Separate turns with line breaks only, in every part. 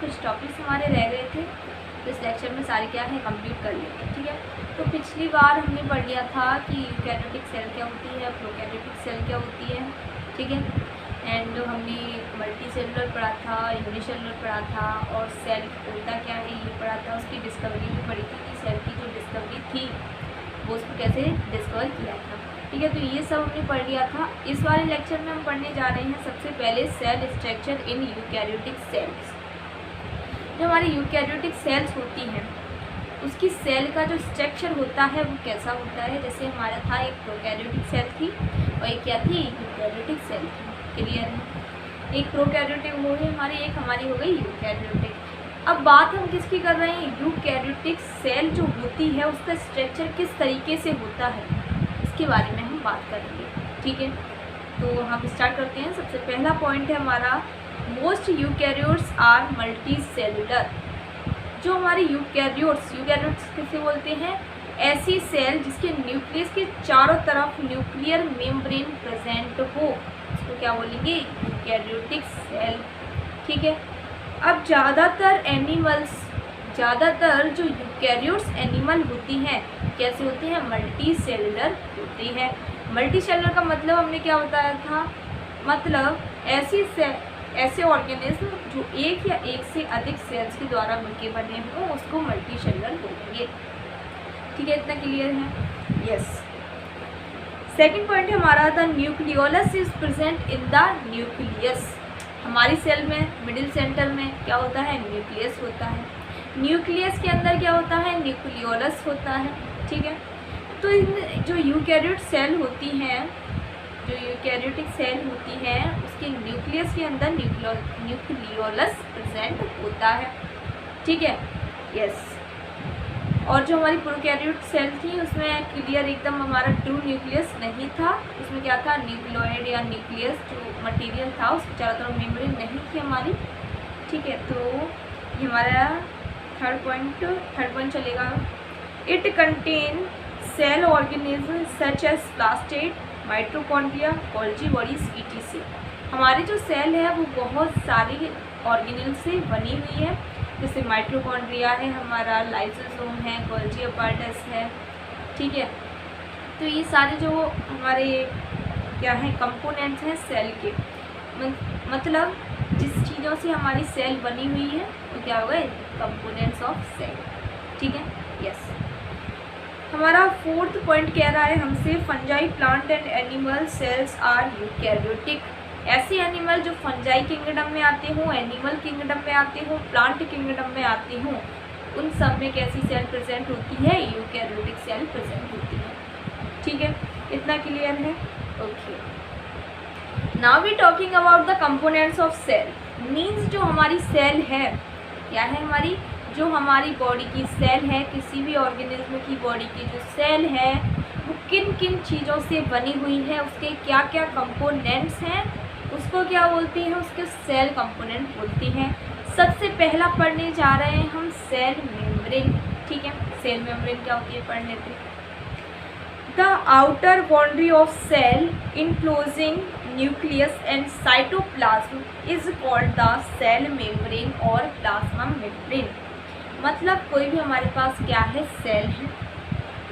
कुछ टॉपिक्स हमारे रह गए थे, तो इस लेक्चर में सारे क्या है कंप्लीट कर लेते हैं। ठीक है, तो पिछली बार हमने पढ़ लिया था कि यूकैरियोटिक सेल क्या होती है, प्रोकैरियोटिक सेल क्या होती है। ठीक है, एंड हमने मल्टी सेलुलर पढ़ा था, यूनिसेलुलर पढ़ा था, और सेल होता क्या है ये पढ़ा था। उसकी डिस्कवरी भी पढ़ी थी कि सेल की जो डिस्कवरी थी वो उसको कैसे डिस्कवर किया था। ठीक है, तो ये सब हमने पढ़ लिया था। इस वाले लेक्चर में हम पढ़ने जा रहे हैं सबसे पहले cell structure in eukaryotic cells. जो हमारी यूकैरियोटिक सेल्स होती हैं उसकी सेल का जो स्ट्रक्चर होता है वो कैसा होता है। जैसे हमारा था एक प्रोकैरियोटिक सेल थी और एक क्या थी, यूकैरियोटिक सेल थी। क्लियर है, एक प्रोकैरियोटिक हो गई हमारी, एक हमारी हो गई यूकैरियोटिक। अब बात हम किसकी कर रहे हैं, यूकैरियोटिक सेल जो होती है उसका स्ट्रक्चर किस तरीके से होता है इसके बारे में हम बात करेंगे। ठीक है, तो हम स्टार्ट करते हैं। सबसे पहला पॉइंट है हमारा, most eukaryotes are multicellular. जो हमारी यूकैरियोट्स किसे बोलते हैं, ऐसी सेल जिसके न्यूक्लियस के चारों तरफ न्यूक्लियर मेम्ब्रेन प्रेजेंट हो, उसको क्या बोलेंगे, यूकैरियोटिक सेल। ठीक है, अब ज़्यादातर जो यूकैरियोट्स एनिमल होती हैं कैसे होती हैं, मल्टी सेलुलर होती है। मल्टी सेलुलर का मतलब हमने क्या बताया था, मतलब ऐसे ऑर्गेनिज्म जो एक या एक से अधिक सेल्स के द्वारा मिलकर बने हों उसको मल्टी सेलुलर बोलेंगे। ठीक है, इतना क्लियर है। यस, सेकेंड पॉइंट है हमारा, the nucleolus is present in the nucleus. हमारी सेल में मिडिल सेंटर में क्या होता है, न्यूक्लियस होता है। न्यूक्लियस के अंदर क्या होता है, न्यूक्लियोलस होता है। ठीक है, तो इन जो यूकैरियोट सेल होती हैं, जो यूकैरियोटिक सेल होती है उसके न्यूक्लियस के अंदर न्यूक्लियोलस प्रेजेंट होता है। ठीक है, यस। और जो हमारी प्रोकैरियोट सेल थी उसमें क्लियर एकदम हमारा ट्रू न्यूक्लियस नहीं था, उसमें क्या था, न्यूक्लियोइड या न्यूक्लियस जो मटेरियल था उसके चारों तरफ मेम्ब्रेन नहीं थी हमारी। ठीक है, तो ये हमारा थर्ड पॉइंट चलेगा। It contain cell organism such as plastid, mitochondria, Golgi bodies etc। हमारी जो सेल है वो बहुत सारी ऑर्गेनिल से बनी हुई है, जैसे माइटोकॉन्ड्रिया है हमारा, लाइसोसोम है, गोल्जी अपैरेटस है। ठीक है, तो ये सारे जो हमारे क्या हैं, कंपोनेंट्स हैं सेल के, मतलब जिस चीज़ों से हमारी सेल बनी हुई है वो क्या हो गए, कंपोनेंट्स ऑफ सेल। ठीक है, यस। हमारा फोर्थ पॉइंट कह रहा है हमसे, fungi plant and animal cells are eukaryotic. ऐसे एनिमल जो फंजाई किंगडम में आते हों, एनिमल किंगडम में आते हों, प्लांट किंगडम में आते हों, उन सब में कैसी सेल प्रेजेंट होती है, यूकैरियोटिक सेल प्रेजेंट होती है। ठीक है, इतना क्लियर है। Okay, now we talking about the components of cell. Means जो हमारी सेल है क्या है, हमारी जो हमारी बॉडी की सेल है, किसी भी ऑर्गेनिज्म की बॉडी की जो सेल है वो किन किन चीज़ों से बनी हुई है, उसके क्या क्या कंपोनेंट्स हैं, उसको क्या बोलती हैं, उसके सेल कंपोनेंट बोलती हैं। सबसे पहला पढ़ने जा रहे हैं हम सेल मेम्ब्रेन। ठीक है, सेल मेम्ब्रेन क्या होती है पढ़ लेते हैं। The outer boundary of cell enclosing nucleus and cytoplasm is called the cell membrane और प्लाज्मा मेम्ब्रेन। मतलब कोई भी हमारे पास क्या है, सेल है,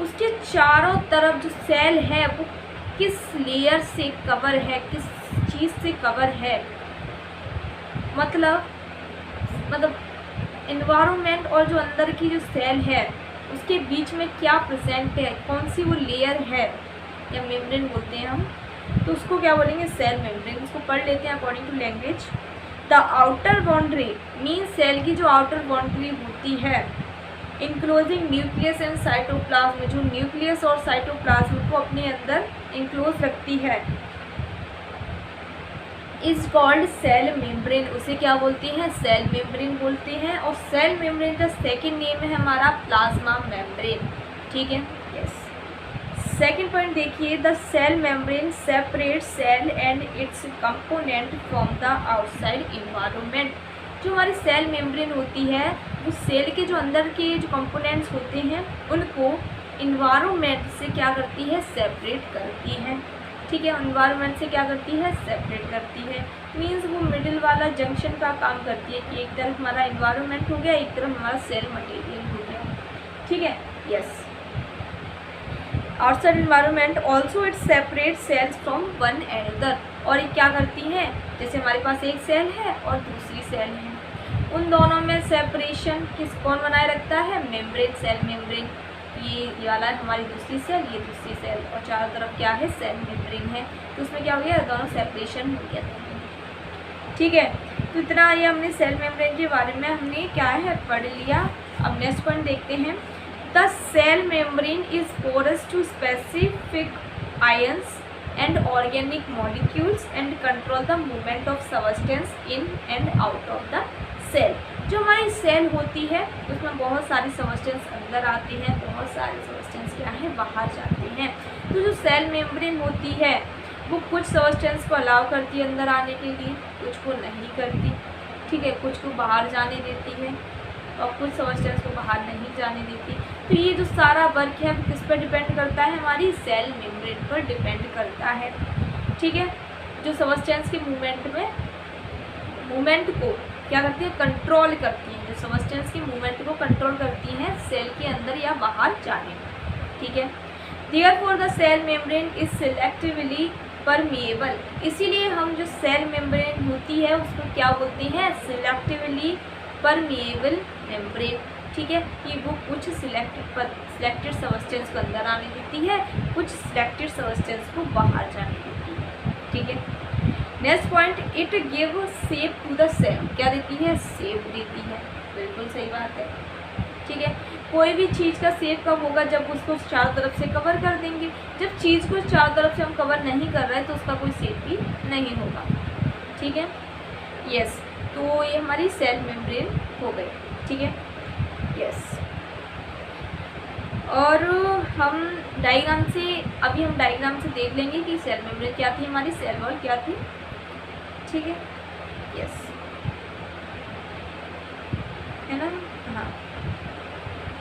उसके चारों तरफ जो सेल है वो किस लेयर से कवर है, किस चीज़ से कवर है, मतलब एनवायरनमेंट और जो अंदर की जो सेल है उसके बीच में क्या प्रेजेंट है, कौन सी वो लेयर है या मेम्ब्रेन बोलते हैं हम, तो उसको क्या बोलेंगे, सेल मेम्ब्रेन। उसको पढ़ लेते हैं according to language. The outer boundary mean cell की जो आउटर बाउंड्री होती है इंक्लोजिंग न्यूक्लियस एंड साइटोप्लाज्म, जो न्यूक्लियस और साइटोप्लाज्म को अपने अंदर इंक्लोज रखती है, इज कॉल्ड सेल मेम्ब्रेन। उसे क्या बोलते हैं, सेल मेम्ब्रेन बोलते हैं। और सेल मेम्ब्रेन का सेकेंड नेम है हमारा प्लाज्मा मेम्ब्रेन। ठीक है, यस। सेकेंड पॉइंट देखिए, the cell membrane separate cell and its component from the outside environment. जो हमारी सेल मेम्ब्रेन होती है वो सेल के जो अंदर के जो कंपोनेंट्स होते हैं उनको इन्वायरमेंट से क्या करती है, सेपरेट करती है। ठीक है। इन्वायरमेंट से क्या करती है, सेपरेट करती है। मीन्स वो मिडिल वाला जंक्शन का काम करती है कि एक तरफ हमारा इन्वायरमेंट हो गया, एक तरफ हमारा सेल मटेरियल हो गया, ठीक है। Yes, outside environment also it separate cells from one another. और ये क्या करती हैं, जैसे हमारे पास एक सेल है और दूसरी सेल है, उन दोनों में सेपरेशन कौन बनाए रखता है, मेम्ब्रेन, सेल मेम्ब्रेन। ये वाला है हमारी दूसरी सेल, ये दूसरी सेल, और चारों तरफ क्या है, सेल मेम्ब्रेन है। तो उसमें क्या हो गया, दोनों सेपरेशन हो गया, ठीक है। तो इतना ये हमने सेल मेम्ब्रेन के बारे में हमने क्या है पढ़ लिया। अब नेक्स्ट पॉइंट देखते हैं। The cell membrane is porous to specific ions and organic molecules and control the movement of substance in and out of the cell। जो हमारी सेल होती है उसमें बहुत सारी सबस्टेंस अंदर आती हैं, बहुत सारी सबस्टेंस क्या है, बाहर जाती हैं। तो जो सेल मेम्ब्रेन होती है वो कुछ सबस्टेंस को अलाउ करती है अंदर आने के लिए, कुछ को नहीं करती, ठीक है। कुछ को बाहर जाने देती है और कुछ सबस्टेंस को बाहर नहीं जाने देती। तो ये जो सारा वर्क है किस पर डिपेंड करता है, हमारी सेल मेम्ब्रेन पर डिपेंड करता है, ठीक है। जो सबस्टेंस के मूवमेंट को क्या करती है, कंट्रोल करती है, जो सबस्टेंस के मूवमेंट को कंट्रोल करती हैं सेल के अंदर या बाहर जाने में, ठीक है। Therefore the cell membrane is selectively permeable. इसीलिए हम जो सेल मेम्ब्रेन होती है उसको क्या बोलते हैं, सिलेक्टिवली परमिएबल मेम्ब्रेन, ठीक है। कि वो कुछ सिलेक्टेड सबस्टेंस को अंदर आने देती है, कुछ सिलेक्टेड सबस्टेंस को बाहर जाने देती है, ठीक है। Next point, it give shape to the cell. क्या देती है, शेप देती है, बिल्कुल सही बात है, ठीक है। कोई भी चीज़ का शेप कब होगा, जब उसको चारों तरफ से कवर कर देंगे। जब चीज़ को चारों तरफ से हम कवर नहीं कर रहे हैं तो उसका कोई शेप भी नहीं होगा, ठीक है। यस, तो ये हमारी सेल मेम्ब्रेन हो गई, ठीक है। यस, और हम डायग्राम से अभी हम डायग्राम से देख लेंगे कि सेल मेम्ब्रेन क्या थी, हमारी सेल वॉल क्या थी, ठीक है। यस, है ना, हाँ।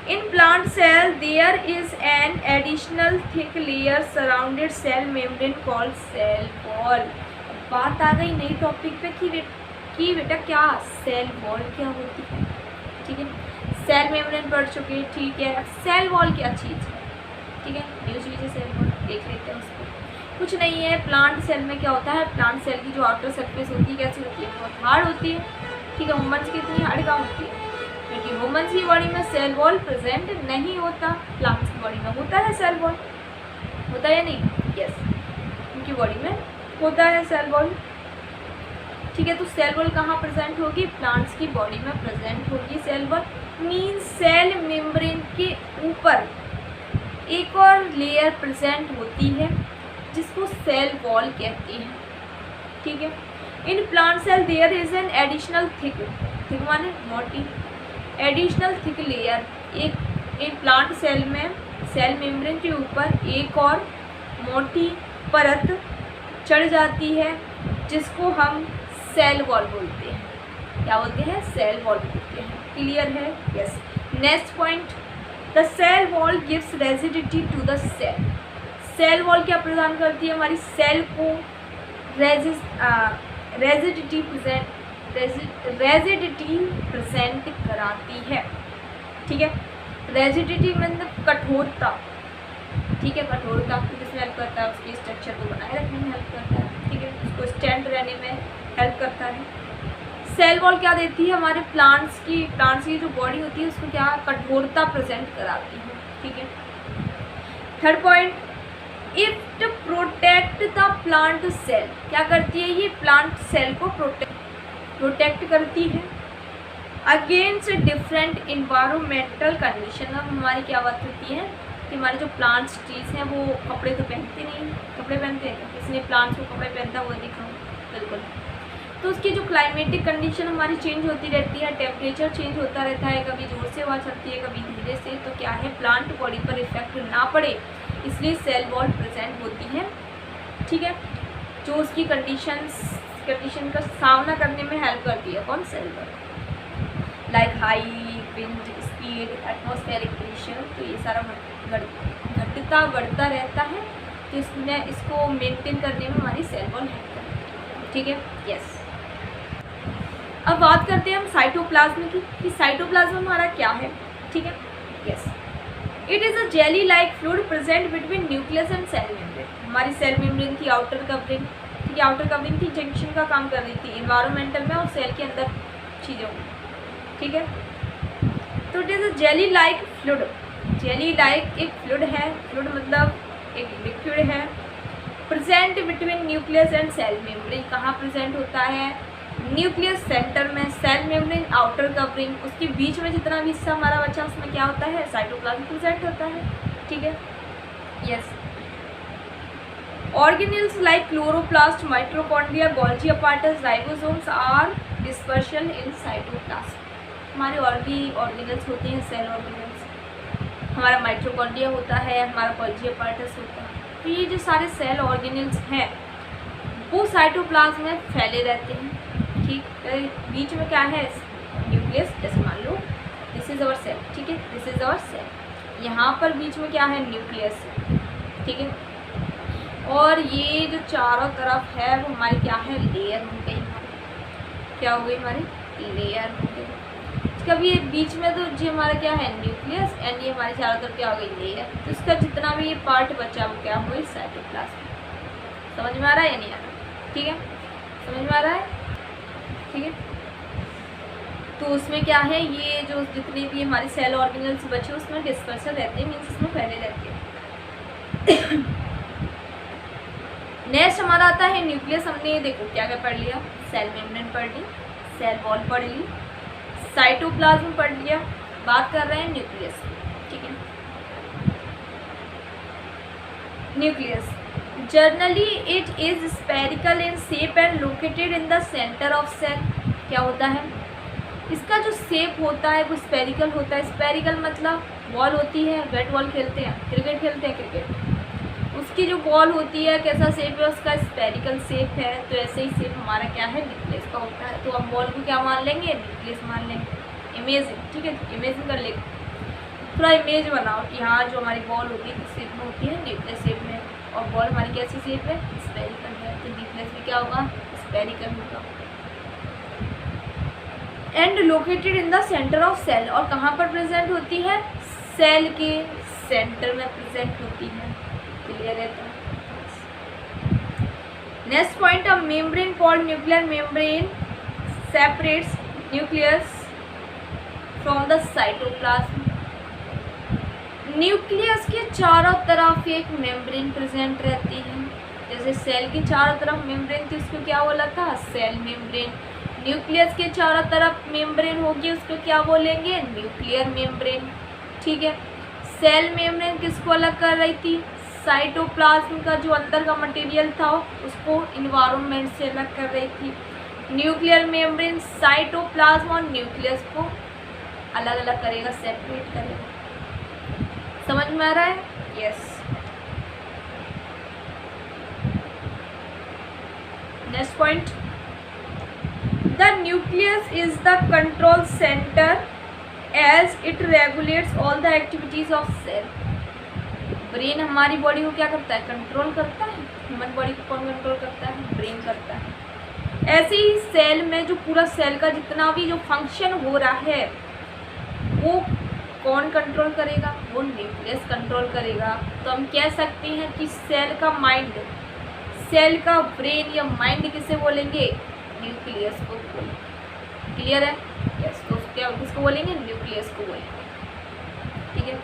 In plant cell there is an additional thick layer surrounded cell membrane called cell wall. बात आ गई नई टॉपिक पे कि बेटा क्या सेल वॉल क्या होती है, ठीक है। सेल मेम्ब्रेन पढ़ चुके, ठीक है। सेल वॉल क्या चीज़ है, ठीक है, न्यू चीज़ है सेल वॉल, देख लेते हैं उसको। कुछ नहीं है, प्लांट सेल में क्या होता है, प्लांट सेल की जो आउटर सरफेस होती है कैसी होती है, बहुत हार्ड होती है, ठीक है। ह्यूमन्स की इतनी हार्ड कहाँ होती है, क्योंकि ह्यूमन्स की बॉडी में सेल वॉल प्रेजेंट नहीं होता, प्लांट्स की बॉडी में होता है सेल वॉल, होता है या नहीं, यस, उनकी बॉडी में होता है सेल वॉल, ठीक है। तो सेल वॉल कहाँ प्रेजेंट होगी, प्लांट्स की बॉडी में प्रेजेंट होगी cell wall. Means cell membrane के ऊपर एक और लेयर प्रेजेंट होती है जिसको सेल वॉल कहते हैं, ठीक है। In plant cell there is an additional thick माने मोटी, एडिशनल थिक लेयर, एक प्लांट सेल में सेल मेम्ब्रेन के ऊपर एक और मोटी परत चढ़ जाती है जिसको हम सेल वॉल बोलते हैं, क्या बोलते हैं, सेल वॉल बोलते हैं, क्लियर है, yes. Next point, the cell wall gives rigidity to the cell. Cell wall क्या प्रदान करती है, हमारी सेल को रेजिडिटी प्रेजेंट कराती है, ठीक है। रेजिडिटी मतलब कठोरता, ठीक है, कठोरता किसमें हेल्प करता है, उसकी स्ट्रक्चर को बनाए रखने में हेल्प करता है, ठीक है, उसको स्टैंड रहने में हेल्प करता है। सेल वॉल क्या देती है, हमारे प्लांट्स की जो बॉडी होती है उसको क्या कठोरता प्रेजेंट कराती है, ठीक है। Third point, it protect the plant cell. क्या करती है, ये प्लांट सेल को प्रोटेक्ट करती है अगेंस्ट डिफरेंट इन्वायरमेंटल कंडीशन। अब हमारी क्या बात होती है कि हमारे जो प्लांट्स ट्रीज हैं वो कपड़े तो पहनते नहीं, कपड़े पहनते हैं, किसने प्लांट्स को कपड़े पहनता हुआ दिखाऊँ, बिल्कुल। तो उसकी जो क्लाइमेटिक कंडीशन हमारी चेंज होती रहती है, टेम्परेचर चेंज होता रहता है, कभी ज़ोर से हवा चलती है, कभी धीरे से, तो क्या है प्लांट बॉडी पर इफेक्ट ना पड़े इसलिए सेल वॉल प्रेजेंट होती है, ठीक है, जो उसकी कंडीशन का सामना करने में हेल्प करती है, कौन, cell wall. Like high wind speed, atmospheric pressure, तो ये सारा घटता बढ़ता रहता है, तो इसको मेंटेन करने में हमारी सेल वॉल हेल्प करती है। ठीक है, यस। अब बात करते हैं हम साइटोप्लाज्म की कि साइटोप्लाज्म हमारा क्या है। ठीक है, yes. It is a jelly like fluid present between nucleus and cell membrane. हमारी सेल मेम्ब्रेन की आउटर कवरिंग, ठीक है, आउटर कवरिंग थी, जंक्शन का काम कर रही थी इन्वायरमेंटल में और सेल के अंदर चीज़ों में। ठीक है, तो it is a jelly like fluid. Jelly like एक फ्लूइड है, फ्लूइड मतलब एक लिक्विड है, present between nucleus and cell membrane. कहाँ प्रेजेंट होता है? न्यूक्लियस सेंटर में, सेल मेम्ब्रेन आउटर कवरिंग, उसके बीच में जितना भी हिस्सा हमारा बचा उसमें क्या होता है? साइटोप्लाज्म प्रेजेंट होता है। ठीक है, yes. Organelles like chloroplast, mitochondria, Golgi apparatus, ribosomes are dispersion in cytoplasm. हमारे और भी ऑर्गेनेल्स होते हैं, सेल ऑर्गेनेल्स। हमारा माइटोकॉन्ड्रिया होता है, हमारा गोल्जी अपार्टस होता है। तो ये जो सारे सेल ऑर्गेनेल्स हैं वो साइटोप्लाज्म में फैले रहते हैं। ठीक, बीच में क्या है? न्यूक्लियस। जैसे मान लो दिस इज अवर सेल, ठीक है, दिस इज अवर सेल। यहाँ पर बीच में क्या है? न्यूक्लियस है। ठीक है, और ये जो चारों तरफ है वो हमारी क्या है? लेयर हो गई। क्या हो गई? हमारी लेयर हो गई। कभी ये बीच में तो जो हमारा क्या है? न्यूक्लियस, एंड ये हमारे चारों तरफ क्या हो गई? लेयर। तो इसका जितना भी ये पार्ट बचा वो क्या हो गई? साइटोप्लाज्म। समझ में आ रहा है या नहीं आ रहा? ठीक है, समझ में आ रहा है? ठीक है, तो उसमें क्या है? ये जो जितने भी हमारे सेल ऑर्गेनेल्स बचे उसमें डिस्पर्सन रहते हैं, मीन्स इसमें फैले रहते हैं। नेक्स्ट हमारा आता है न्यूक्लियस। हमने देखो क्या क्या पढ़ लिया? सेल मेम्ब्रेन पढ़ ली, सेल वॉल पढ़ ली, साइटोप्लाज्म पढ़ लिया। बात कर रहे हैं न्यूक्लियस। ठीक है, nucleus generally it is spherical in shape and located in the centre of cell. क्या होता है? इसका जो शेप होता है वो स्पेरिकल होता है। स्पेरिकल मतलब बॉल होती है, बैट बॉल खेलते हैं, क्रिकेट खेलते हैं, क्रिकेट, उसकी जो बॉल होती है कैसा शेप है उसका? स्पेरिकल शेप है। तो ऐसे ही शेप हमारा क्या है? न्यूक्लियस का होता है। तो हम बॉल को क्या मान लेंगे? न्यूक्लियस मान लेंगे। इमेजिन, ठीक है, इमेजिन कर लेंगे, पूरा इमेज बनाओ कि हाँ जो हमारी बॉल होती है किस शेप में होती है? न्यूक्लियस शेप में। और बॉल हमारी कैसी शेप है? स्पेरिकल है। तो न्यूक्लियस भी क्या होगा? स्पेरिकल होगा। And located in the centre of cell. और कहाँ पर प्रेजेंट होती है? सेल के सेंटर में प्रेजेंट होती है। क्लियर है? तो next point, a membrane called nuclear membrane separates nucleus from the cytoplasm. Nucleus के चारों तरफ एक मेम्ब्रेन प्रेजेंट रहती है। जैसे सेल के चारों तरफ मेम्ब्रेन थी उसको क्या बोला था? Cell membrane. न्यूक्लियस के चारों तरफ मेम्ब्रेन होगी उसको क्या बोलेंगे? Nuclear membrane. ठीक है, सेल मेम्ब्रेन किसको अलग कर रही थी? साइटोप्लाज्म का जो अंदर का मटेरियल था उसको इन्वायरमेंट से अलग कर रही थी। न्यूक्लियर मेम्ब्रेन साइटोप्लाज्म और न्यूक्लियस को अलग अलग करेगा, सेपरेट करेगा। समझ में आ रहा है? Yes. Next point, the nucleus is the control centre as it regulates all the activities of cell. Brain हमारी बॉडी को क्या करता है? कंट्रोल करता है। ह्यूमन बॉडी को कौन कंट्रोल करता है? ब्रेन करता है। ऐसे ही सेल में जो पूरा सेल का जितना भी जो फंक्शन हो रहा है वो कौन कंट्रोल करेगा? वो न्यूक्लियस कंट्रोल करेगा। तो हम कह सकते हैं कि सेल का माइंड, सेल का ब्रेन या माइंड किसे बोलेंगे? न्यूक्लियस को बोलेंगे। क्लियर है? यस। तो क्या किसको बोलेंगे? न्यूक्लियस को बोलेंगे। ठीक है,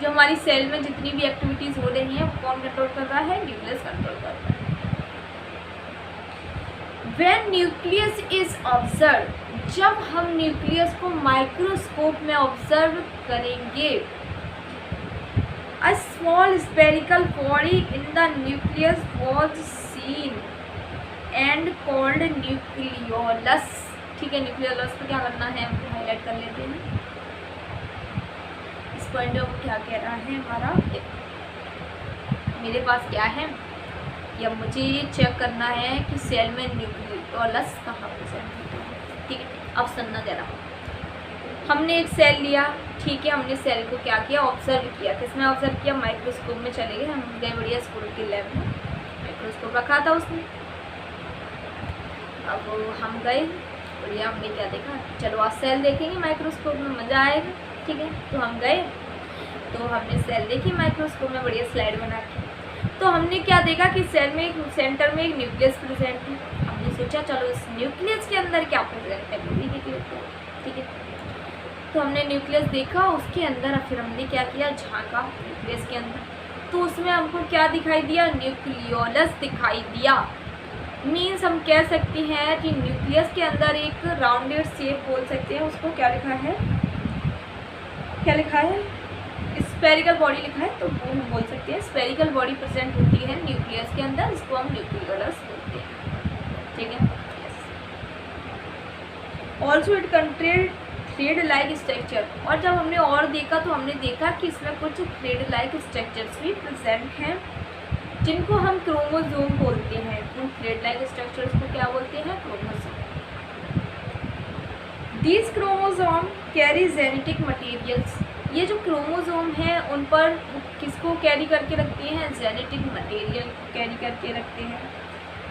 जो हमारी सेल में जितनी भी एक्टिविटीज़ हो रही हैं वो कौन कंट्रोल कर रहा है? न्यूक्लियस कंट्रोल कर रहा है। When न्यूक्लियस इज ऑब्जर्व, जब हम न्यूक्लियस को माइक्रोस्कोप में ऑब्जर्व करेंगे, a small spherical body in the nucleus was seen and called nucleolus. ठीक है, न्यूक्लियोलस को क्या करना है? हमको हाईलाइट कर लेते हैं। इस पॉइंट में क्या कह रहा है हमारा? मेरे पास क्या है या मुझे ये चेक करना है कि सेल में न्यूक्लियोलस कहाँ प्रेजेंट होता है। ठीक है, अब सुनना जरा। हमने एक सेल लिया, ठीक है, हमने सेल को क्या किया, ऑब्जर्व किया। किसमें ऑब्जर्व किया, माइक्रोस्कोप में चले गए, हम गए बढ़िया स्कूल के लैब में, माइक्रोस्कोप रखा था उसने। अब हम गए बढ़िया, हमने क्या देखा, चलो आज सेल देखेंगे माइक्रोस्कोप में, मज़ा आएगा, ठीक है। तो हम गए, तो हमने सेल देखी माइक्रोस्कोप में बढ़िया स्लाइड बना के। तो हमने क्या देखा कि सेल में एक सेंटर में एक न्यूक्लियस प्रेजेंट है। हमने सोचा चलो इस न्यूक्लियस के अंदर क्या प्रेजेंट है वो भी देख लेते हैं, ठीक है। तो हमने न्यूक्लियस देखा, उसके अंदर फिर हमने क्या किया, झांका न्यूक्लियस के अंदर, तो उसमें हमको क्या दिखाई दिया, न्यूक्लियोलस दिखाई दिया। मीन्स हम कह सकते हैं कि न्यूक्लियस के अंदर एक राउंडेड शेप बोल सकते हैं उसको, क्या लिखा है, क्या लिखा है, स्फेरिकल बॉडी लिखा है, तो वो हम बोल सकते हैं स्फेरिकल बॉडी प्रेजेंट होती है न्यूक्लियस के अंदर, इसको हम न्यूक्लियोलस बोलते हैं, ठीक है। Also it contain thread like structure, और जब हमने और देखा तो हमने देखा कि इसमें कुछ थ्रेड लाइक स्ट्रक्चर्स भी प्रेजेंट हैं जिनको हम क्रोमोसोम बोलते हैं। उन थ्रेड लाइक स्ट्रक्चर्स को क्या बोलते हैं, chromosome. These chromosome carry genetic materials, ये जो क्रोमोसोम हैं उन पर किसको कैरी करके रखते हैं, जेनेटिक मटेरियल को कैरी करके रखते हैं,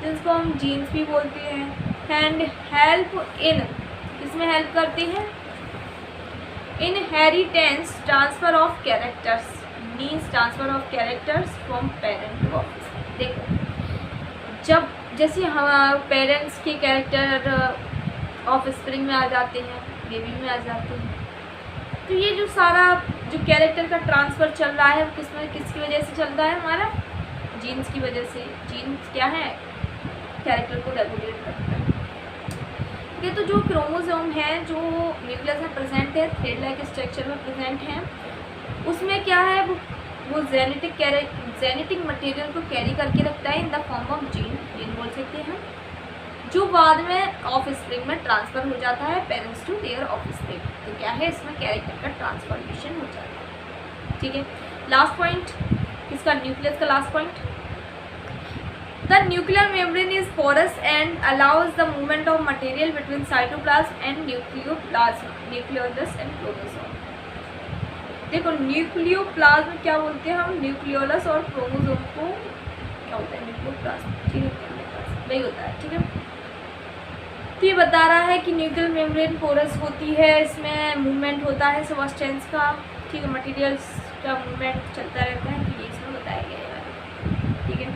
जिसको हम जीन्स भी बोलते हैं। एंड हेल्प इन, इसमें हेल्प करते हैं, inheritance transfer of characters, means transfer of characters from parent to offspring. देखो जब जैसे हम पेरेंट्स के कैरेक्टर ऑफस्प्रिंग में आ जाते हैं, बेबी में आ जाते हैं, तो ये जो सारा जो कैरेक्टर का ट्रांसफ़र चल रहा है वो किसकी वजह से चल रहा है, हमारा जीन्स की वजह से। जीन्स क्या है, कैरेक्टर को रेगुलेट करता है। ये तो जो क्रोमोसोम है जो न्यूक्लियस में प्रेजेंट है, थ्रेड लाइक स्ट्रक्चर में प्रेजेंट है, उसमें क्या है, वो जेनेटिक मटेरियल को कैरी करके रखता है in the form of gene बोल सकते हैं, जो बाद में ऑफ स्प्रिंग में ट्रांसफ़र हो जाता है parents to their offspring. तो क्या है, इसमें कैरेक्टर का ट्रांसफॉर्मेशन हो जाता है, ठीक है। लास्ट पॉइंट इसका, न्यूक्लियस का last point, the nuclear membrane is porous and allows the movement of material between cytoplasm and nucleoplasm, nucleolus and chromosome. देखो न्यूक्लियोप्लाज्म क्या बोलते हैं हम, न्यूक्लियोलस और क्रोमोसोम को क्या होता है, न्यूक्लियोप्लाज्म, ठीक है, वही होता है, ठीक है। तो ये बता रहा है कि न्यूक्लियर मेम्ब्रेन पोरस होती है, इसमें मूवमेंट होता है सब्सटेंस का, ठीक है, मटेरियल्स का मूवमेंट चलता रहता है, ये इसमें बताया गया है, ठीक है।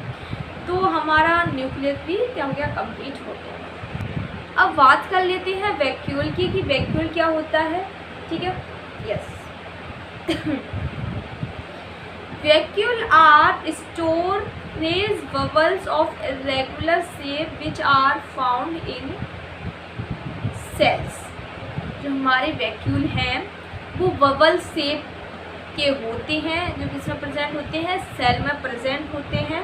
तो हमारा न्यूक्लियस भी क्या हो गया, कंप्लीट हो गया। अब बात कर लेते हैं वैक्यूल की, कि वैक्यूल क्या होता है, ठीक है, yes. Vacuole are storage bubbles of irregular shape which are found in cells. जो हमारे वैक्यूल हैं वो बबल शेप के होते हैं, जो किसमें प्रेजेंट होते हैं, सेल में प्रेजेंट होते हैं।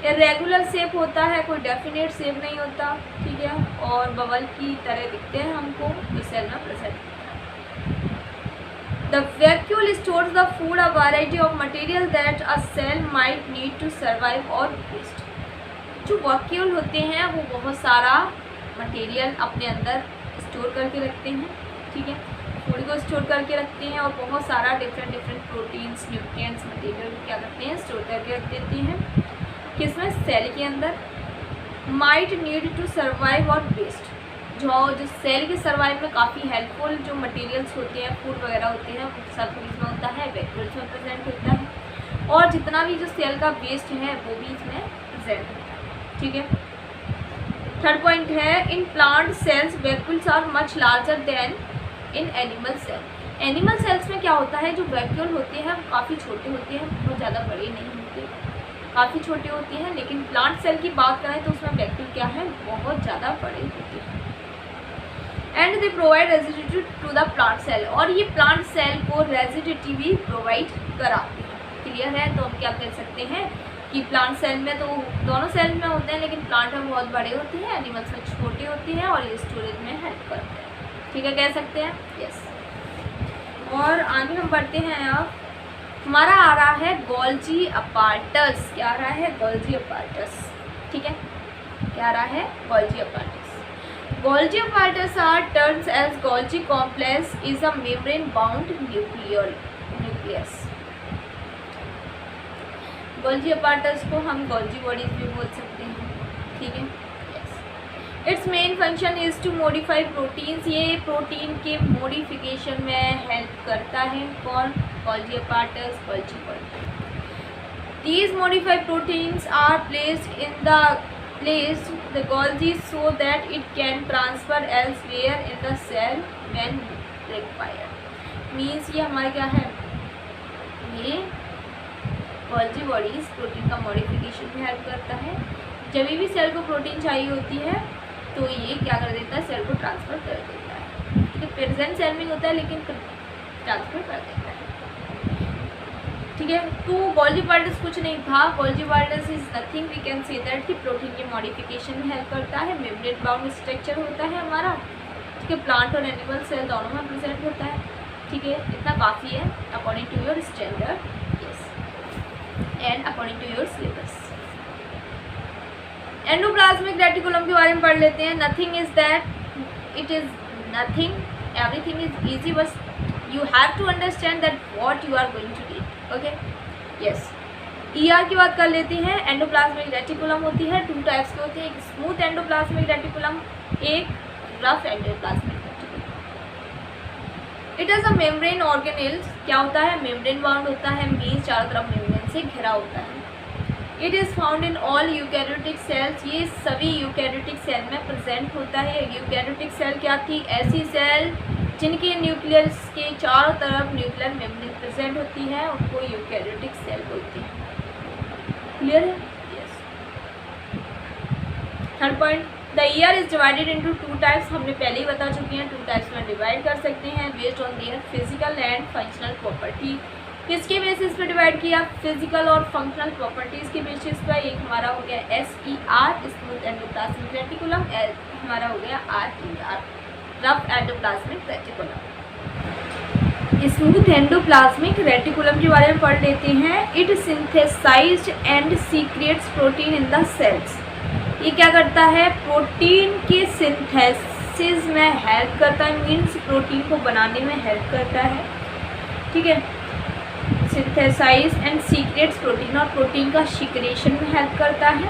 इरेगुलर शेप होता है, कोई डेफिनेट शेप नहीं होता, ठीक है, और बबल की तरह दिखते हैं हमको, जो सेल में प्रेजेंट होता है। The vacuole stores the food, a variety of material that a cell might need to survive और वेस्ट। जो वैक्यूल होते हैं वो बहुत सारा मटेरियल अपने अंदर स्टोर करके रखते हैं, ठीक है, फूड को स्टोर करके रखते हैं, और बहुत सारा डिफरेंट प्रोटीन्स, न्यूट्रिएंट्स, मटेरियल क्या करते हैं, स्टोर करके रख देते हैं, किसमें, सेल के अंदर। माइट नीड टू सर्वाइव और वेस्ट, जो सेल के सर्वाइव में काफ़ी हेल्पफुल जो मटेरियल्स होते हैं, फूड वगैरह होते हैं, वो सब इसमें होता है, वैक्यूल्स में प्रेजेंट होता है, और जितना भी जो सेल का वेस्ट है वो भी इसमें प्रेजेंट होता है, ठीक है। थर्ड पॉइंट है, in plant cells vacuoles are much larger than in animal cell. Animal cells में क्या होता है, जो वैक्यूल होते हैं वो काफ़ी छोटे होते हैं, बहुत ज़्यादा बड़े नहीं होते, काफ़ी छोटे होते हैं। लेकिन प्लांट सेल की बात करें तो उसमें वैक्यूल क्या है, बहुत ज़्यादा बड़े होते हैं। And they provide rigidity to the plant cell, और ये प्लांट सेल को रेजिडिटी भी प्रोवाइड कराते हैं। क्लियर है, तो हम क्या कह सकते हैं कि प्लांट सेल में तो दोनों सेल में होते हैं, लेकिन प्लांट में बहुत बड़े होते हैं, एनिमल्स में छोटे होते हैं, और ये स्टोरेज में हेल्प करते हैं, ठीक है, कह सकते हैं, यस। और आगे हम बढ़ते हैं, अब हमारा आ रहा है गोल्जी अपार्टस। क्या आ रहा है, गोल्जी अपार्टस, ठीक है, क्या आ रहा है, Golgi apparatus. Golgi apparatus are terms as Golgi complex is a membrane-bound nucleus. Golgi apparatus को हम Golgi bodies भी बोल सकते हैं, ठीक है. Its main function is to modify proteins. ये प्रोटीन के मॉडिफिकेशन में हेल्प करता है. कौन? Golgi apparatus, Golgi body. These modified proteins are placed the Golgi so that it can transfer elsewhere in the cell when required. Means ये हमारा क्या है, ये Golgi bodies प्रोटीन का मॉडिफिकेशन में हेल्प करता है. जब भी सेल को प्रोटीन चाहिए होती है तो ये क्या कर देता है, सेल को ट्रांसफ़र कर देता है. ठीक है, प्रेजेंट सेल में होता है लेकिन ट्रांसफ़र कर देता है. ठीक है, तो Golgi apparatus कुछ नहीं था. Golgi apparatus is nothing, we can say that कि प्रोटीन के मॉडिफिकेशन में हेल्प करता है. मेम्ब्रेन बाउंड स्ट्रक्चर होता है हमारा. ठीक है, प्लांट और एनिमल सेल दोनों में प्रेजेंट होता है. ठीक है, इतना काफ़ी है according to your standard. Yes, and according to your syllabus. Endoplasmic reticulum के बारे में पढ़ लेते हैं. Nothing is that, it is nothing, everything is easy, बस you have to understand that what you are going to read. Okay, yes. ER की बात कर लेते हैं. एंडोप्लाज्मिक रेटिकुलम होती है, 2 टाइप्स की होती है. एक स्मूथ एंडोप्लाज्मिक रेटिकुलम, एक rough endoplasmic reticulum. It is a membrane organelle. क्या होता है, मेम्ब्रेन बाउंड होता है, मीन्स चारों तरफ मेम्ब्रेन से घिरा होता है. It is found in all eukaryotic cells. ये सभी यूकैरियोटिक सेल में प्रेजेंट होता है. यूकैरियोटिक सेल क्या थी, ऐसी सेल जिनके न्यूक्लियस के चारों तरफ न्यूक्लियर मेम्ब्रेन प्रेजेंट होती है, उनको यूकैरियोटिक सेल बोलते हैं. क्लियर है? Yes. Third point, the year is divided into 2 types. हमने पहले ही बता चुके हैं, 2 टाइप्स में डिवाइड कर सकते हैं based on their physical and functional property. किसके बेसिस पे डिवाइड किया, फिजिकल और फंक्शनल प्रॉपर्टीज़ के बेसिस पर. एक हमारा हो गया SER, स्मूथ एंडोप्लाज्मिक रेटिकुलम. हमारा हो गया RER, rough endoplasmic reticulum. Smooth endoplasmic reticulum के बारे में पढ़ लेते हैं. It synthesized and secretes protein in the cells. ये क्या करता है, प्रोटीन के सिंथेसिस में हेल्प करता है, मीन्स प्रोटीन को बनाने में हेल्प करता है. ठीक है, सिंथेसाइज एंड सीक्रेट्स प्रोटीन, और प्रोटीन का सीक्रेशन में हेल्प करता है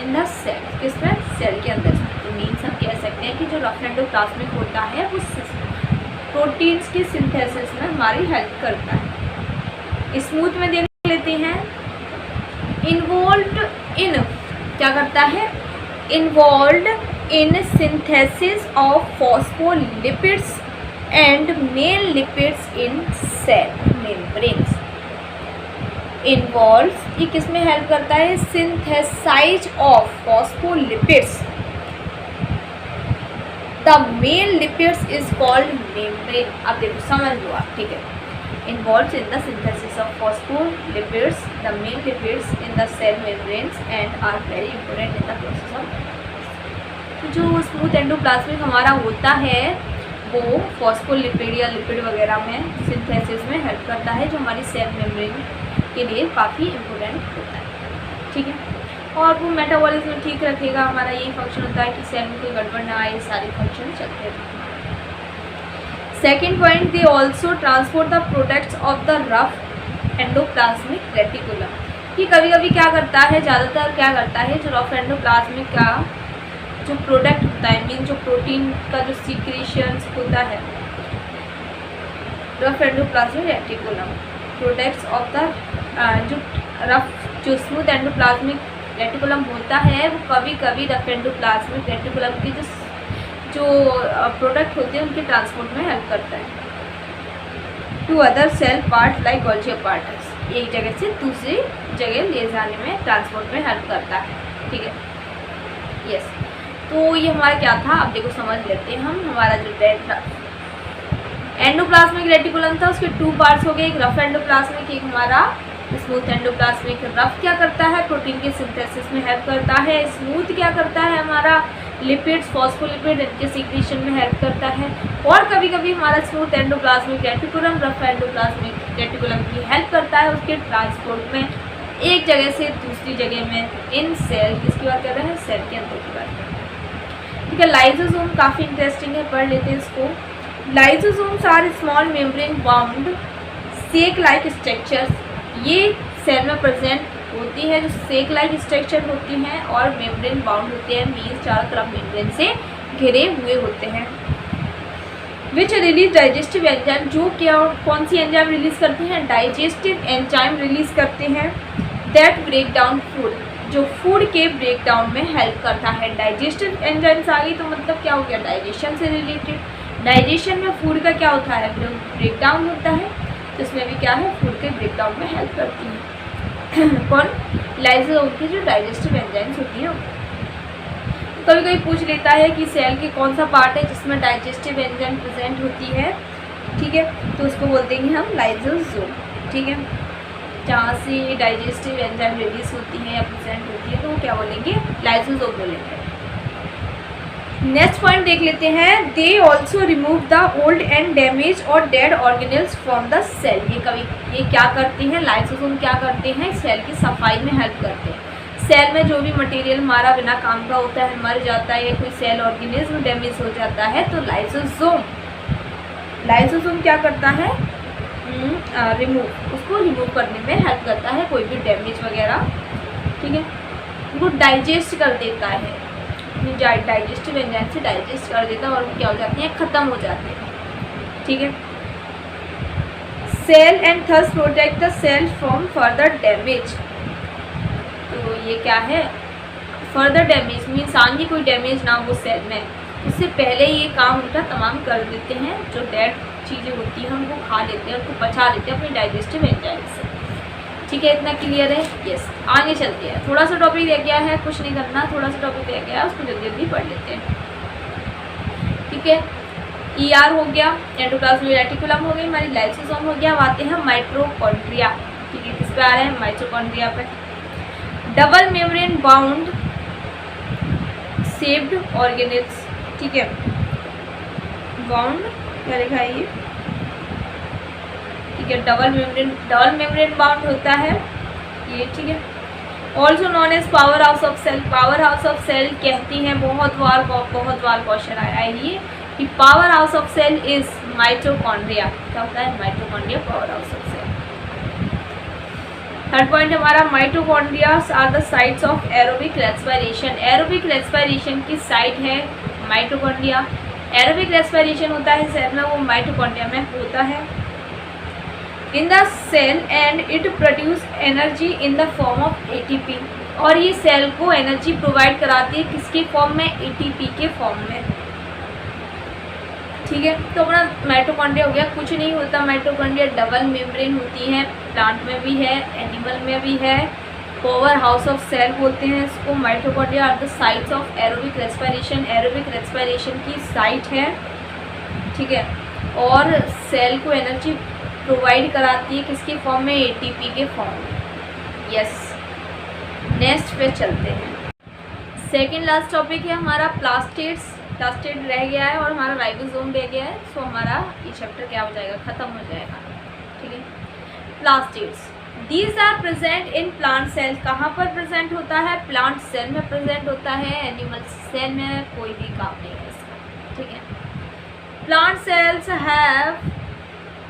इन द सेल. किसमें, सेल के अंदर. मीन्स हम कह सकते हैं कि जो रफ एंडोप्लाज्मिक होता है वो प्रोटीन्स के सिंथेसिस में हमारी हेल्प करता है. स्मूथ में देख लेते हैं. इन्वॉल्व्ड इन, क्या करता है, involved in synthesis of phospholipids and male lipids in cell membranes. Involves, ये किस में हेल्प करता है, synthesize of phospholipids. The male lipids is called membrane. अब देखो समझ लो आप. ठीक है, involves in the synthesis of phospholipids, the male lipids in the cell membranes and are very important in the process of. जो स्मूथ एंडोप्लाज्मिक हमारा होता है वो फॉस्फोलिपिड या लिपिड वगैरह में सिंथेसिस में हेल्प करता है, जो हमारी सेल मेम्ब्रेन के लिए काफ़ी इम्पोर्टेंट होता है. ठीक है, और वो मेटाबॉलिज्म ठीक रखेगा. हमारा यही फंक्शन होता है कि सेल में कोई गड़बड़ ना आए, सारे फंक्शन चलते रहें. Second point, they also transport the products of the rough endoplasmic reticulum. कि कभी कभी क्या करता है, ज़्यादातर क्या करता है, जो रफ एंडोप्लाज्मिक का जो प्रोडक्ट होता है, मीन जो प्रोटीन का जो सीक्रेशंस होता है, rough endoplasmic reticulum products of the जो स्मूथ एंडोप्लाज्मिक रेटिकुलम होता है, वो कभी कभी रफ एंडोप्लाज्मिक रेटिकुलम के जो प्रोडक्ट होते हैं उनके ट्रांसपोर्ट में हेल्प करता है to other cell part like Golgi apparatus. एक जगह से दूसरी जगह ले जाने में, ट्रांसपोर्ट में हेल्प करता है. ठीक है, यस. तो ये हमारा क्या था, अब देखो समझ लेते हैं हम. हमारा जो एंडोप्लाज्मिक रेटिकुलम था उसके 2 पार्ट्स हो गए, एक रफ एंडोप्लाज्मिक, एक हमारा स्मूथ एंडोप्लाज्मिक. रफ क्या करता है, प्रोटीन के सिंथेसिस में हेल्प करता है. स्मूथ क्या करता है, हमारा लिपिड्स, फॉस्फोलिपिड, इनके सीक्रेशन में हेल्प करता है. और कभी कभी हमारा smooth endoplasmic reticulum rough endoplasmic reticulum की हेल्प करता है उसके ट्रांसपोर्ट में, एक जगह से दूसरी जगह में इन सेल. किसकी बात कर रहे हैं, सेल के अंदर की बात कर रहे हैं. ठीक है। लाइसोसोम काफ़ी इंटरेस्टिंग है, पढ़ लेते हैं इसको। Lysosomes are small membrane bound sac like structures, ये सेल में प्रेजेंट होती है जो सेक लाइक स्ट्रक्चर होती हैं और मेम्ब्रेन बाउंड होते हैं, मीन्स चारों तरफ मेम्ब्रेन से घिरे हुए होते हैं। विच रिलीज डाइजेस्टिव एंजाइम, जो क्या कौन सी एंजाइम रिलीज करती हैं, डाइजेस्टिव एंजाइम रिलीज करते हैं। दैट ब्रेक डाउन फूड, जो फूड के ब्रेक डाउन में हेल्प करता है। डाइजेस्टिव एंजाइम्स आ गई तो मतलब क्या हो गया, डाइजेशन से रिलेटेड। डाइजेशन में फूड का क्या होता है, ब्रेक डाउन होता है, तो इसमें भी क्या है, फूड के ब्रेक डाउन में हेल्प करती है। कौन, लाइसोसोम की जो डाइजेस्टिव एंजाइम्स होती हैं। कभी कभी पूछ लेता है कि सेल के कौन सा पार्ट है जिसमें डाइजेस्टिव एंजाइम प्रेजेंट होती है, ठीक है, तो उसको बोल देंगे हम लाइसोसोम, ठीक है। जहाँ से डाइजेस्टिव एंजाइम रिलीज होती है या प्रेजेंट होती है तो वो क्या बोलेंगे, लाइसोसोम बोलेंगे। नेक्स्ट पॉइंट देख लेते हैं, they also remove the old and damage और dead organelles from the cell, ये क्या करते हैं, लाइसोसोम क्या करते हैं, सेल की सफाई में हेल्प करते हैं। सेल में जो भी मटेरियल हमारा बिना काम का होता है, मर जाता है, या कोई सेल ऑर्गेनिज्म डैमेज हो जाता है, तो लाइसोसोम क्या करता है, उसको रिमूव करने में हेल्प करता है, कोई भी डैमेज वगैरह, ठीक है, वो डाइजेस्ट कर देता है, डाइजेस्टिव एंजाइम से डाइजेस्ट कर देता है और वो क्या हो जाते हैं, ख़त्म हो जाते हैं, ठीक है। Cell and thus protect the cell from further damage, तो ये क्या है, फर्दर डैमेज मीन्स आगे कोई डैमेज ना हो सेल में, इससे पहले ये काम उनका तमाम कर देते हैं। जो डेड चीज़ें होती हैं उनको खा लेते हैं, उनको पचा लेते हैं अपनी डाइजेस्टिव एंजाइम से, ठीक है। इतना क्लियर है, यस। आगे चलते हैं, थोड़ा सा टॉपिक रह गया है, कुछ नहीं करना, थोड़ा सा टॉपिक रह गया है, उसको जल्दी जल्दी पढ़ लेते हैं, ठीक है। ER हो गया, एंडोप्लाज्मिक रेटिकुलम हो गई हमारी, लाइसोसोम हो गया। अब आते हैं माइटोकॉन्ड्रिया, ठीक है, किस पे आ रहे हैं, माइटोकॉन्ड्रिया पे। Double membrane bound shaped organelles, ठीक है, बाउंड क्या लिखा है ये, ठीक है, डबल मेम्ब्रेन बाउंड होता है ये, ठीक है। Also known as power house of cell, power house of cell कहती हैं, बहुत बार क्वेश्चन आया है ये कि power house of cell is mitochondria, क्या होता है, mitochondria power house of cell. Third point हमारा, mitochondrias are the sites of aerobic respiration, aerobic respiration की साइट है माइटोकॉन्ड्रिया। एरोबिक रेस्पिरेशन होता है सेल में, वो माइटोकॉन्ड्रिया में होता है। In the cell and it produce energy in the form of ATP, और ये सेल को एनर्जी प्रोवाइड कराती है किसके फॉर्म में, ATP के फॉर्म में, ठीक है। तो अपना माइटोकॉन्ड्रिया हो गया, कुछ नहीं होता, माइटोकॉन्ड्रिया डबल मेम्ब्रेन होती है, प्लांट में भी है, एनिमल में भी है, पावर हाउस ऑफ सेल बोलते हैं इसको। Mitochondria are the sites of aerobic respiration, aerobic respiration की साइट है, ठीक है, और सेल को एनर्जी प्रोवाइड कराती है किसके फॉर्म में, ATP के फॉर्म में, यस। नेक्स्ट पे चलते हैं, सेकेंड लास्ट टॉपिक है हमारा प्लास्टिड्स, प्लास्टिड रह गया है और हमारा राइबोसोम रह गया है, सो हमारा ये चैप्टर क्या हो जाएगा, ख़त्म हो जाएगा, ठीक है। Plastids, these are present in plant cell, कहाँ पर प्रेजेंट होता है, प्लांट सेल में प्रेजेंट होता है, एनिमल सेल में कोई भी काम नहीं है इसका, ठीक है। Plant cells have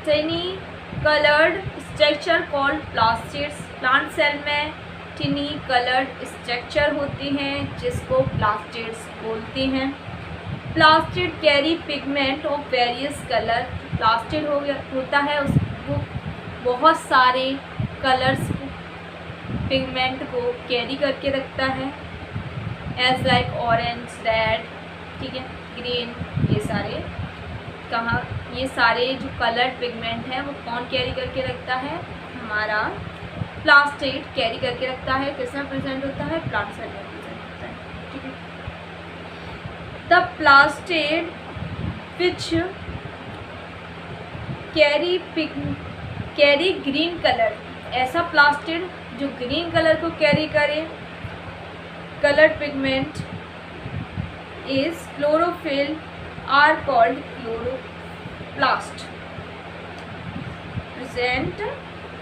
tiny coloured structure called plastids, plant cell में टिनी कलर्ड स्ट्रक्चर होती हैं जिसको प्लास्टिड्स बोलते हैं। Plastid carry pigment of various colour, plastid होता है उसको बहुत सारे कलर्स पिगमेंट को कैरी करके रखता है, एज लाइक ऑरेंज, रेड, ठीक है, ग्रीन, ये सारे कहाँ, ये सारे जो कलर्ड पिगमेंट हैं वो कौन कैरी करके रखता है, हमारा प्लास्टिड कैरी करके रखता है, किसमें प्रेजेंट होता है, प्लांट सेल में प्रेजेंट होता है, ठीक है। The plastid which carry green colour, ऐसा प्लास्टिड जो ग्रीन कलर को कैरी करे, coloured pigment is chlorophyll are called chloroplast present,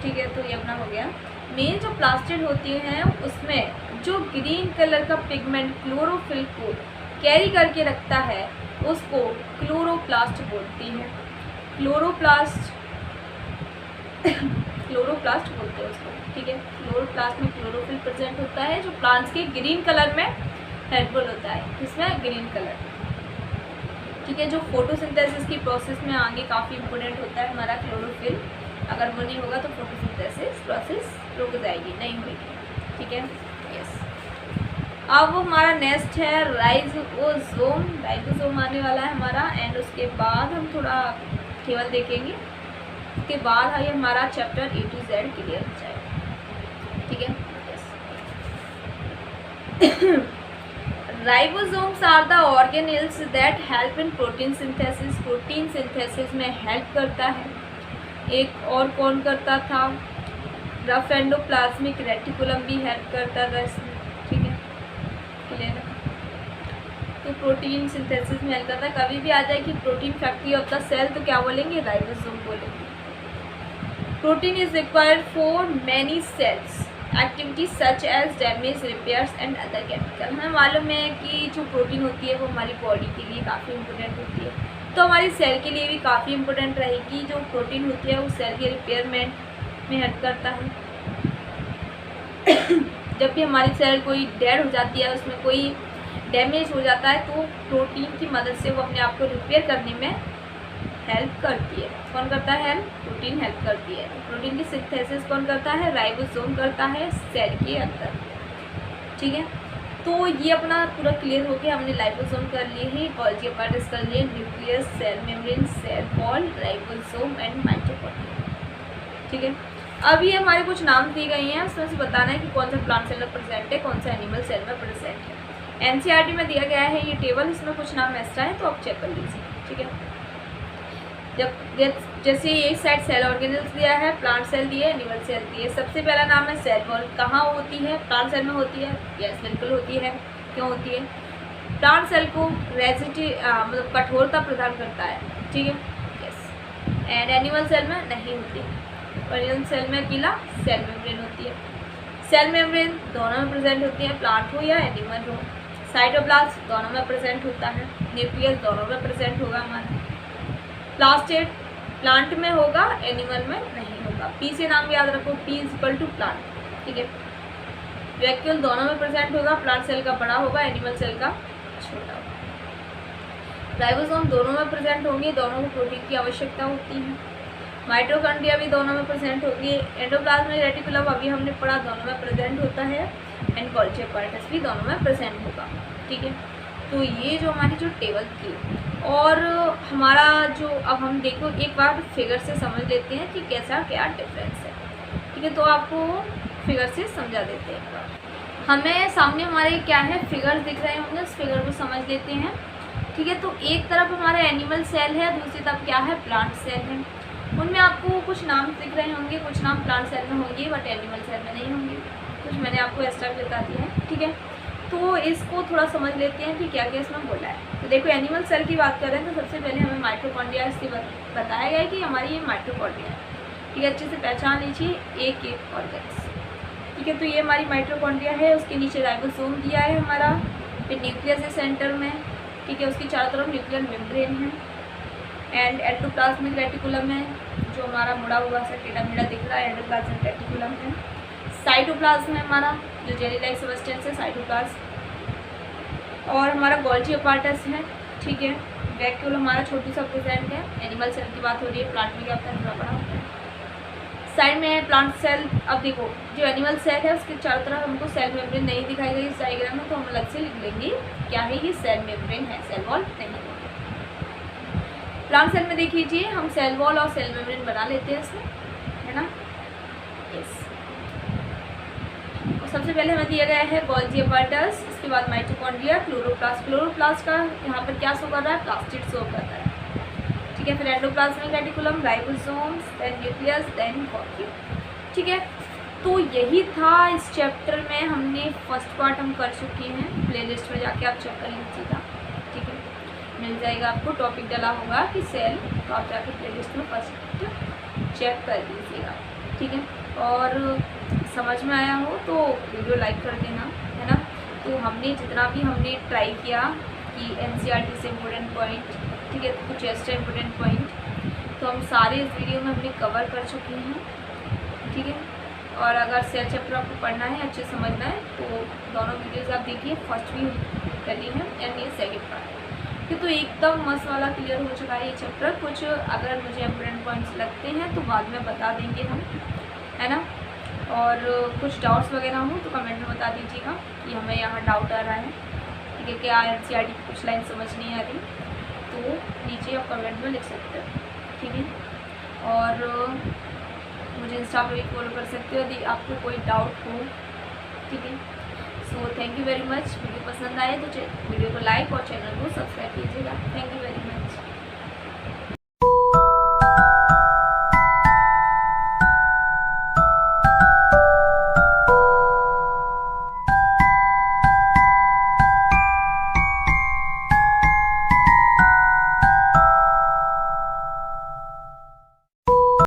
ठीक है। तो ये अपना हो गया, मेन जो प्लास्टिड होती हैं उसमें जो ग्रीन कलर का पिगमेंट क्लोरोफिल को कैरी करके रखता है उसको क्लोरोप्लास्ट बोलती है। क्लोरोप्लास्ट बोलते हैं उसको, ठीक है। क्लोरोप्लास्ट में क्लोरोफिल प्रेजेंट होता है जो प्लांट्स के ग्रीन कलर में हेल्पफुल होता है। इसमें ग्रीन कलर, ठीक है। जो फोटोसिंथेसिस की प्रोसेस में आगे काफ़ी इंपॉर्टेंट होता है हमारा क्लोरोफिल। अगर वो नहीं होगा तो फोटोसिंथेसिस प्रोसेस रुक जाएगी, नहीं होगी, ठीक है। यस, अब हमारा नेक्स्ट है राइबोसोम। राइबोसोम आने वाला है हमारा, एंड उसके बाद हम थोड़ा केवल देखेंगे, उसके बाद ये हमारा chapter A to Z clear हो जाएगा, ठीक है। Ribosomes are the organelles that help in protein synthesis. Protein synthesis में हेल्प करता है। एक और कौन करता था, रफ एंडोप्लाज्मिक रेटिकुलम भी हेल्प करता था इसमें, ठीक है, क्लियर है। तो प्रोटीन सिंथेसिस में हेल्प करता है। कभी भी आ जाए कि protein factory of the cell तो क्या बोलेंगे, राइबोसोम बोलेंगे। Protein is required for many cells activities such as damage, repairs and other chemical. हमें मालूम है कि जो प्रोटीन होती है वो हमारी बॉडी के लिए काफ़ी इंपॉर्टेंट होती है, तो हमारी सेल के लिए भी काफ़ी इंपॉर्टेंट रहेगी। जो प्रोटीन होती है वो सेल के रिपेयरमेंट में हेल्प करता है। जब भी हमारी सेल कोई डेड हो जाती है, उसमें कोई डैमेज हो जाता है, तो प्रोटीन की मदद से वो अपने आप को रिपेयर करने में हेल्प करती है। कौन करता है हेल्प, प्रोटीन हेल्प करती है। प्रोटीन की सिंथेसिस कौन करता है, राइबोसोम करता है सेल के अंदर, ठीक है। तो ये अपना पूरा क्लियर हो गया, हमने राइबोसोम कर लिए हैं, गोल्गी apparatus कर लिए, nucleus, cell membrane, cell wall, ribosome and mitochondria, ठीक है। अब ये हमारे कुछ नाम दिए गए हैं, उसमें से बताना है कि कौन सा प्लांट सेल में प्रेजेंट है, कौन सा एनिमल सेल में प्रेजेंट है। NCERT में दिया गया है ये टेबल, इसमें कुछ नाम एक्स्ट्रा है तो आप चेक कर लीजिए, ठीक है। जैसे एक साइड सेल ऑर्गेनल्स दिया है, प्लांट सेल दिए, एनिमल सेल दिए। सबसे पहला नाम है सेल वॉल। कहाँ होती है, प्लांट सेल में होती है। यस, बिल्कुल होती है। क्यों होती है, प्लांट सेल को मतलब कठोरता प्रदान करता है, ठीक है। यस, एंड एनिमल सेल में नहीं होती है। एनिमल सेल में अकेला सेल मेम्ब्रेन होती है। सेल मेम्ब्रेन दोनों में प्रेजेंट होती है, प्लांट हो या एनिमल हो। साइटोप्लाज्म दोनों में प्रेजेंट होता है। न्यूक्लियस दोनों में प्रेजेंट होगा हमारा। प्लास्टेड प्लांट में होगा, एनिमल में नहीं होगा। पी से नाम याद रखो, P = प्लांट, ठीक है। वैक्यूल दोनों में प्रेजेंट होगा, प्लांट सेल का बड़ा होगा, एनिमल सेल का छोटा होगा। राइबोसोम दोनों में प्रेजेंट होंगे, दोनों को प्रोटीन की आवश्यकता होती है। माइटोकॉन्ड्रिया भी दोनों में प्रेजेंट होगी। एंडोप्लाज्मिक रेटिकुलम अभी हमने पढ़ा, दोनों में प्रेजेंट होता है, एंड गोल्गी apparatus भी दोनों में प्रेजेंट होगा, ठीक है। तो ये जो हमारी जो टेबल थी, और हमारा जो अब हम देखो एक बार फिगर से समझ लेते हैं कि कैसा क्या डिफरेंस है, ठीक है। तो आपको फिगर से समझा देते हैं। हमें सामने हमारे क्या है, फिगर्स दिख रहे होंगे, उस फिगर को समझ लेते हैं, ठीक है। तो एक तरफ हमारा एनिमल सेल है, दूसरी तरफ क्या है, प्लांट सेल है। उनमें आपको कुछ नाम दिख रहे होंगे, कुछ नाम प्लांट सेल में होंगे बट एनिमल सेल में नहीं होंगे, कुछ मैंने आपको एक्स्ट्रा बता दिया है, ठीक है। तो इसको थोड़ा समझ लेते हैं कि क्या क्या इसमें बोला है। तो देखो, एनिमल सेल की बात कर रहे हैं तो सबसे पहले हमें माइटोकॉन्ड्रिया इससे बताया गया है कि हमारी ये माइटोकॉन्ड्रिया है, ठीक है। अच्छे से पहचान लीजिए, एक एक ऑर्गन्स, ठीक है। तो ये हमारी माइटोकॉन्ड्रिया है, उसके नीचे राइबोसोम दिया है हमारा, फिर न्यूक्लियस है सेंटर में, ठीक है। उसकी चारों तरफ न्यूक्लियर मेम्ब्रेन है, एंड एंडोप्लाज्मिक रेटिकुलम है, जो हमारा मुड़ा हुआ सा टेढ़ा मेढ़ा दिख रहा है, एंडोप्लाज्मिक रेटिकुलम है। साइटोप्लाज्म है हमारा, जो जेली लाइक सब्सटेंस है, साइटोप्लाज्म। और हमारा गोल्गी apparatus है, ठीक है। वैक्यूल हमारा छोटी सा प्रेजेंट है। एनिमल सेल की बात हो रही है, प्लांट में क्या होता है, थोड़ा बड़ा होता है। साइड में है प्लांट सेल। अब देखो, जो एनिमल सेल है उसके चारों तरफ हमको सेल मेम्ब्रेन नहीं दिखाई गई इस डायग्राम में, तो हम अलग से लिख लेंगे क्या है, ये सेल मेम्ब्रेन है, सेल वॉल नहीं है। प्लांट सेल में देख लीजिए, हम सेल वॉल और सेल मेम्ब्रेन बना लेते हैं इसमें, है ना। यस, सबसे पहले हमें दिया गया है गोल्गी apparatus, इसके बाद माइटोकॉन्ड्रिया, क्लोरोप्लास्ट। क्लोरोप्लास्ट का यहाँ पर क्या शो कर रहा है, प्लास्टिड शो कर रहा है, ठीक है। फिर endoplasmic reticulum, ribosomes, then nucleus, then Golgi, ठीक है। तो यही था इस चैप्टर में, हमने फर्स्ट पार्ट हम कर चुके हैं। प्लेलिस्ट में जाके आप चेक कर लीजिएगा, ठीक है, मिल जाएगा आपको, टॉपिक डाला होगा कि सेल, तो आप जाके प्लेलिस्ट में फर्स्ट चेक कर लीजिएगा, ठीक है। और समझ में आया हो तो वीडियो लाइक कर देना, है ना। तो हमने जितना भी हमने ट्राई किया कि कि एनसीईआरटी से इम्पोर्टेंट पॉइंट, ठीक है, कुछ एक्स्ट्रा इम्पोर्टेंट पॉइंट तो हम सारे इस वीडियो में हमने कवर कर चुके हैं, ठीक है। और अगर सेल चैप्टर आपको पढ़ना है, अच्छे समझना है, तो दोनों वीडियोस आप देखिए, फर्स्ट भी करी है एंड ये सेकेंड पार्ट, ठीक। तो एकदम मस्त वाला क्लियर हो चुका है ये चैप्टर। कुछ अगर मुझे इम्पोर्टेंट पॉइंट्स लगते हैं तो बाद में बता देंगे हम, है ना। और कुछ डाउट्स वगैरह हो तो कमेंट में बता दीजिएगा कि हमें यहाँ डाउट आ रहा है, ठीक है, क्या एनसीईआरटी की कुछ लाइन समझ नहीं आ रही, तो नीचे आप कमेंट में लिख सकते हो, ठीक है। और मुझे इंस्टा पे भी फॉलो कर सकते हो यदि आपको कोई डाउट हो, ठीक है। So thank you very much. Video पसंद आए तो वीडियो को लाइक और चैनल को सब्सक्राइब कीजिएगा। Thank you very much.